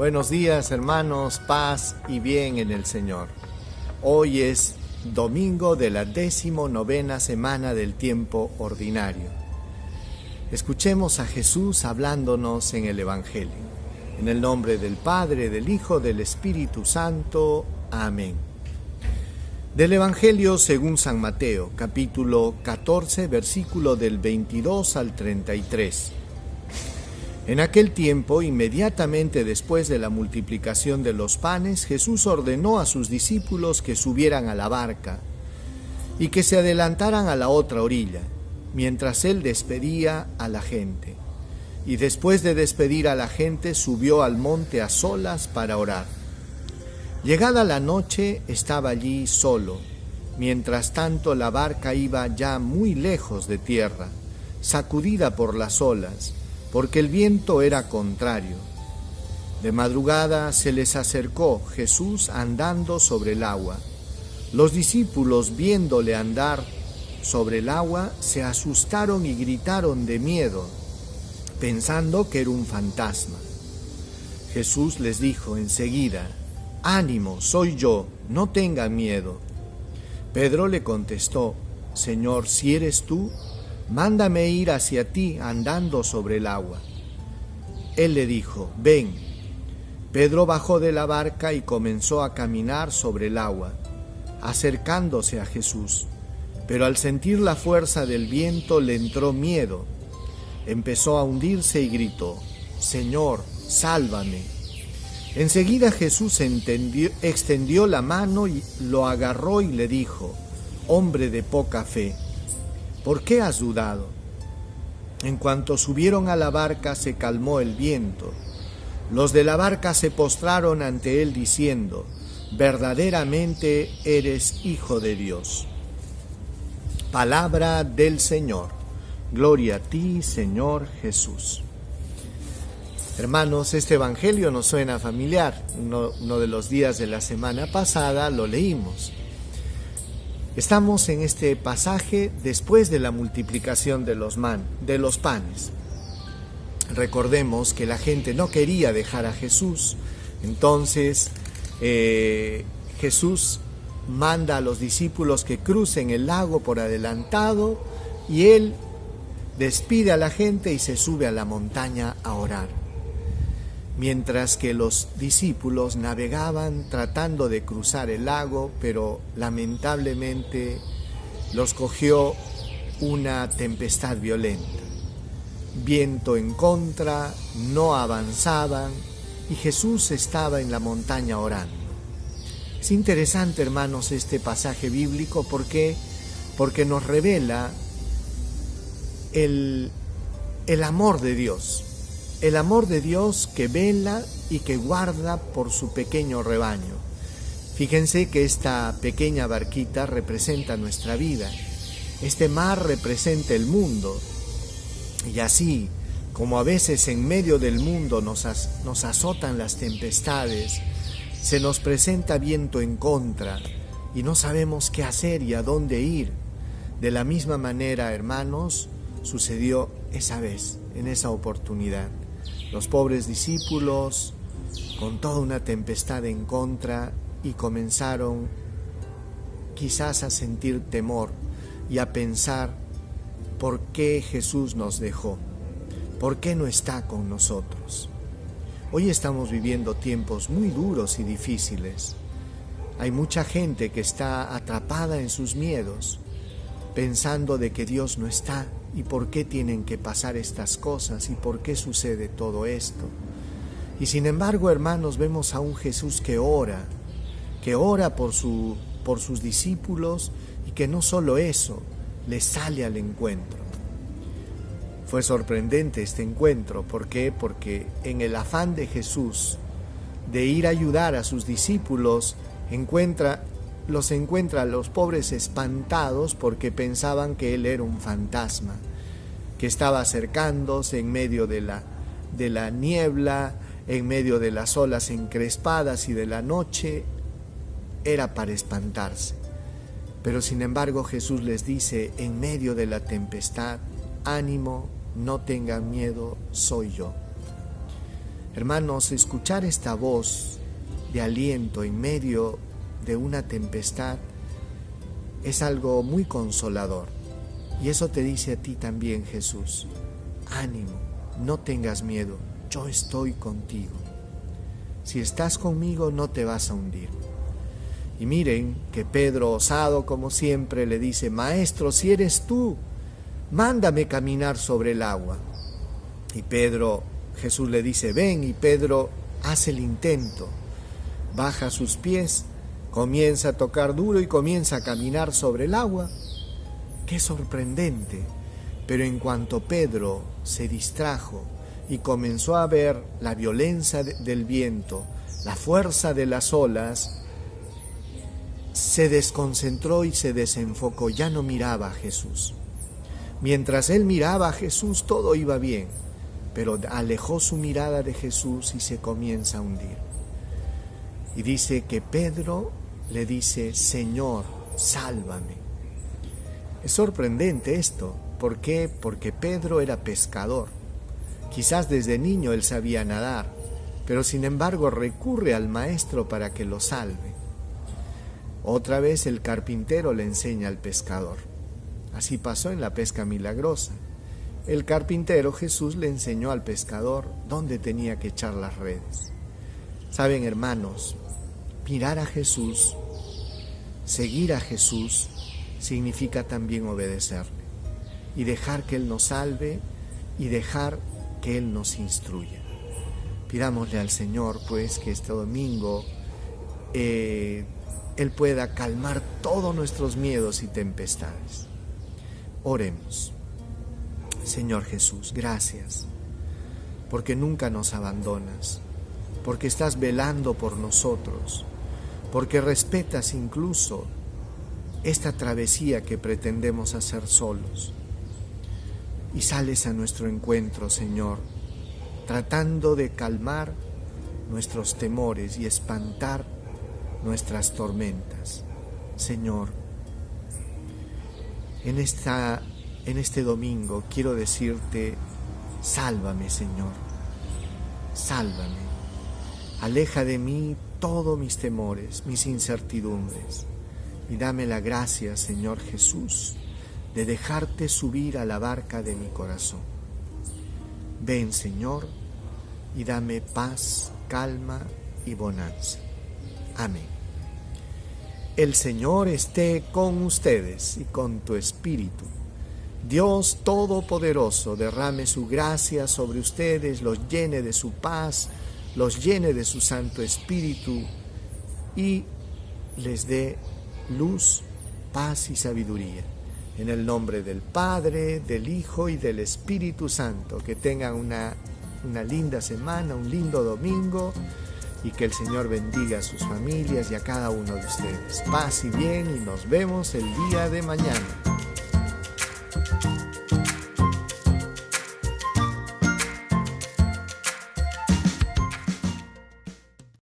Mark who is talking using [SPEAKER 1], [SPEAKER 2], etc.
[SPEAKER 1] Buenos días, hermanos, paz y bien en el Señor. Hoy es domingo de la 19ª semana del tiempo ordinario. Escuchemos a Jesús hablándonos en el Evangelio. En el nombre del Padre, del Hijo, del Espíritu Santo. Amén. Del Evangelio según San Mateo, capítulo 14, versículo del 22 al 33. En aquel tiempo, inmediatamente después de la multiplicación de los panes, Jesús ordenó a sus discípulos que subieran a la barca y que se adelantaran a la otra orilla, mientras él despedía a la gente. Y después de despedir a la gente, subió al monte a solas para orar. Llegada la noche, estaba allí solo. Mientras tanto, la barca iba ya muy lejos de tierra, sacudida por las olas, porque el viento era contrario. De madrugada se les acercó Jesús andando sobre el agua. Los discípulos, viéndole andar sobre el agua, se asustaron y gritaron de miedo, pensando que era un fantasma. Jesús les dijo enseguida: «Ánimo, soy yo, no tengan miedo». Pedro le contestó: «Señor, si eres tú, mándame ir hacia ti andando sobre el agua». Él le dijo: «Ven». Pedro bajó de la barca y comenzó a caminar sobre el agua, acercándose a Jesús. Pero al sentir la fuerza del viento le entró miedo. Empezó a hundirse y gritó: «Señor, sálvame». Enseguida Jesús extendió la mano y lo agarró y le dijo: «Hombre de poca fe, ¿por qué has dudado?». En cuanto subieron a la barca, se calmó el viento. Los de la barca se postraron ante él diciendo: «Verdaderamente eres Hijo de Dios». Palabra del Señor. Gloria a ti, Señor Jesús. Hermanos, este evangelio nos suena familiar. Uno de los días de la semana pasada lo leímos. Estamos en este pasaje después de la multiplicación de los panes. Recordemos que la gente no quería dejar a Jesús. Entonces Jesús manda a los discípulos que crucen el lago por adelantado y él despide a la gente y se sube a la montaña a orar. Mientras que los discípulos navegaban tratando de cruzar el lago, pero lamentablemente los cogió una tempestad violenta. Viento en contra, no avanzaban y Jesús estaba en la montaña orando. Es interesante, hermanos, este pasaje bíblico. ¿Por qué? Porque nos revela el amor de Dios. El amor de Dios que vela y que guarda por su pequeño rebaño. Fíjense que esta pequeña barquita representa nuestra vida. Este mar representa el mundo. Y así como a veces en medio del mundo nos azotan las tempestades, se nos presenta viento en contra y no sabemos qué hacer y a dónde ir. De la misma manera, hermanos, sucedió esa vez, en esa oportunidad. Los pobres discípulos, con toda una tempestad en contra, y comenzaron quizás a sentir temor y a pensar: ¿por qué Jesús nos dejó? ¿Por qué no está con nosotros? Hoy estamos viviendo tiempos muy duros y difíciles. Hay mucha gente que está atrapada en sus miedos, pensando de que Dios no está. ¿Y por qué tienen que pasar estas cosas? ¿Y por qué sucede todo esto? Y sin embargo, hermanos, vemos a un Jesús que ora por sus discípulos, y que no solo eso, les sale al encuentro. Fue sorprendente este encuentro. ¿Por qué? Porque en el afán de Jesús de ir a ayudar a sus discípulos, los encuentra a los pobres espantados porque pensaban que él era un fantasma, que estaba acercándose en medio de la niebla, en medio de las olas encrespadas y de la noche. Era para espantarse. Pero sin embargo Jesús les dice en medio de la tempestad: «Ánimo, no tengan miedo, soy yo». Hermanos, escuchar esta voz de aliento en medio de una tempestad es algo muy consolador. Y eso te dice a ti también Jesús: ánimo, no tengas miedo, yo estoy contigo. Si estás conmigo no te vas a hundir. Y miren que Pedro, osado como siempre, le dice: Maestro, si eres tú, mándame caminar sobre el agua. Y Jesús le dice: ven, y Pedro hace el intento, baja sus pies, comienza a tocar duro y comienza a caminar sobre el agua. ¡Qué sorprendente! Pero en cuanto Pedro se distrajo y comenzó a ver la violencia del viento, la fuerza de las olas, se desconcentró y se desenfocó, ya no miraba a Jesús. Mientras él miraba a Jesús todo iba bien, pero alejó su mirada de Jesús y se comienza a hundir. Y dice que Pedro le dice: Señor, sálvame. Es sorprendente esto. ¿Por qué? Porque Pedro era pescador. Quizás desde niño él sabía nadar, pero sin embargo recurre al maestro para que lo salve. Otra vez el carpintero le enseña al pescador. Así pasó en la pesca milagrosa. El carpintero, Jesús, le enseñó al pescador dónde tenía que echar las redes. Saben, hermanos, mirar a Jesús, seguir a Jesús, significa también obedecerle y dejar que Él nos salve y dejar que Él nos instruya. Pidámosle al Señor, pues, que este domingo Él pueda calmar todos nuestros miedos y tempestades. Oremos. Señor Jesús, gracias, porque nunca nos abandonas, porque estás velando por nosotros, porque respetas incluso esta travesía que pretendemos hacer solos. Y sales a nuestro encuentro, Señor, tratando de calmar nuestros temores y espantar nuestras tormentas. Señor, en este domingo quiero decirte: sálvame, Señor, sálvame. Aleja de mí todos mis temores, mis incertidumbres, y dame la gracia, Señor Jesús, de dejarte subir a la barca de mi corazón. Ven, Señor, y dame paz, calma y bonanza. Amén. El Señor esté con ustedes y con tu espíritu. Dios Todopoderoso derrame su gracia sobre ustedes, los llene de su paz, los llene de su Santo Espíritu y les dé luz, paz y sabiduría. En el nombre del Padre, del Hijo y del Espíritu Santo. Que tengan una linda semana, un lindo domingo, y que el Señor bendiga a sus familias y a cada uno de ustedes. Paz y bien, y nos vemos el día de mañana.